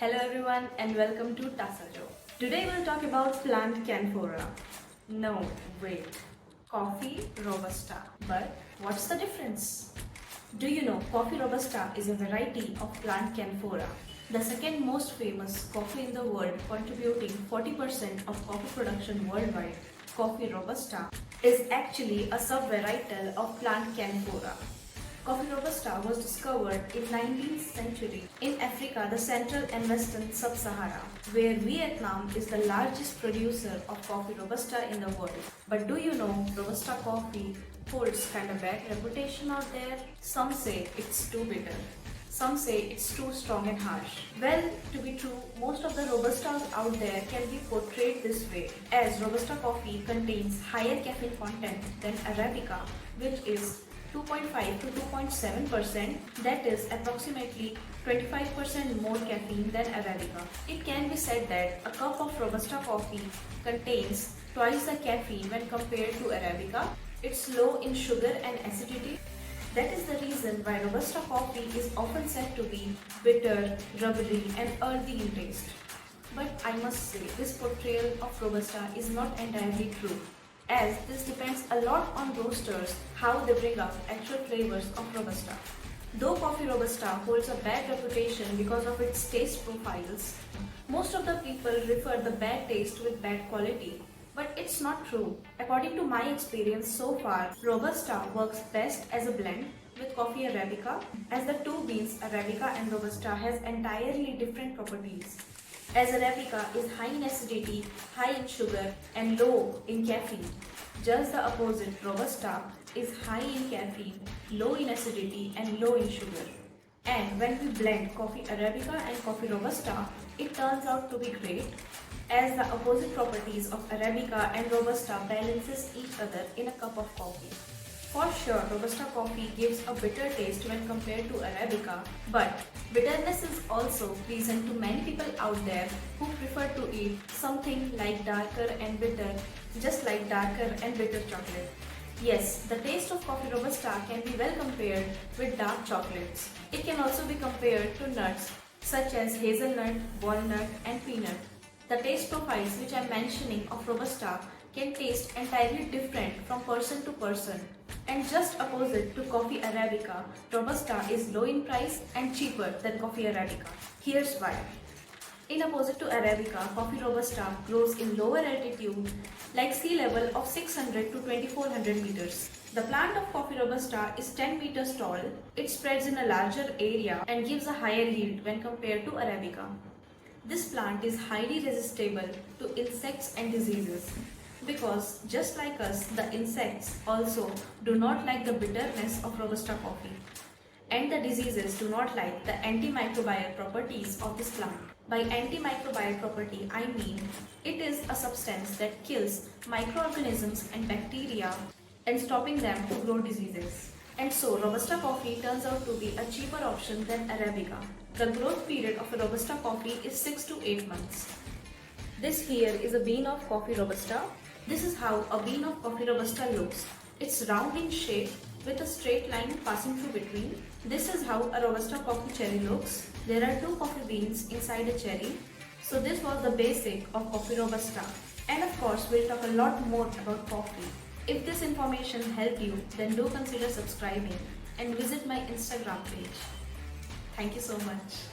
Hello everyone and welcome to Tasajo. Today we'll talk about plant Canfora. No, wait. Coffee Robusta. But what's the difference? Do you know coffee Robusta is a variety of plant Canfora, the second most famous coffee in the world, contributing 40% of coffee production worldwide. Coffee Robusta is actually a subvarietal of plant Canfora. Coffee Robusta was discovered in 19th century in Africa, the central and western sub-Sahara, where Vietnam is the largest producer of coffee Robusta in the world. But do you know Robusta coffee holds kind of bad reputation out there? Some say it's too bitter. Some say it's too strong and harsh. Well, to be true, most of the Robustas out there can be portrayed this way, as Robusta coffee contains higher caffeine content than Arabica, which is 2.5 to 2.7%, that is approximately 25% more caffeine than Arabica. It can be said that a cup of Robusta coffee contains twice the caffeine when compared to Arabica. It's low in sugar and acidity. That is the reason why Robusta coffee is often said to be bitter, rubbery and earthy in taste. But I must say, this portrayal of Robusta is not entirely true, as this depends a lot on roasters how they bring out actual flavors of Robusta. Though coffee Robusta holds a bad reputation because of its taste profiles, most of the people refer the bad taste with bad quality. But it's not true. According to my experience so far, Robusta works best as a blend with coffee Arabica, as the two beans Arabica and Robusta has entirely different properties. As Arabica is high in acidity, high in sugar and low in caffeine. Just the opposite, Robusta is high in caffeine, low in acidity and low in sugar. And when we blend coffee Arabica and coffee Robusta, it turns out to be great, as the opposite properties of Arabica and Robusta balances each other in a cup of coffee. For sure, Robusta coffee gives a bitter taste when compared to Arabica, but bitterness is also present to many people out there who prefer to eat something like darker and bitter, just like darker and bitter chocolate. Yes, the taste of coffee Robusta can be well compared with dark chocolates. It can also be compared to nuts such as hazelnut, walnut and peanut. The taste profiles which I am mentioning of Robusta can taste entirely different from person to person. And just opposite to coffee Arabica, Robusta is low in price and cheaper than coffee Arabica. Here's why. In opposite to Arabica, coffee Robusta grows in lower altitude like sea level of 600 to 2400 meters. The plant of coffee Robusta is 10 meters tall. It spreads in a larger area and gives a higher yield when compared to Arabica. This plant is highly resistible to insects and diseases, because just like us, the insects also do not like the bitterness of Robusta coffee, and the diseases do not like the antimicrobial properties of this plant. By antimicrobial property, I mean it is a substance that kills microorganisms and bacteria and stopping them to grow diseases. And so Robusta coffee turns out to be a cheaper option than Arabica. The growth period of a Robusta coffee is 6 to 8 months. This here is a bean of coffee Robusta. This is how a bean of coffee Robusta looks. It's round in shape with a straight line passing through between. This is how a Robusta coffee cherry looks. There are two coffee beans inside a cherry. So this was the basic of coffee Robusta. And of course, we'll talk a lot more about coffee. If this information helped you, then do consider subscribing and visit my Instagram page. Thank you so much.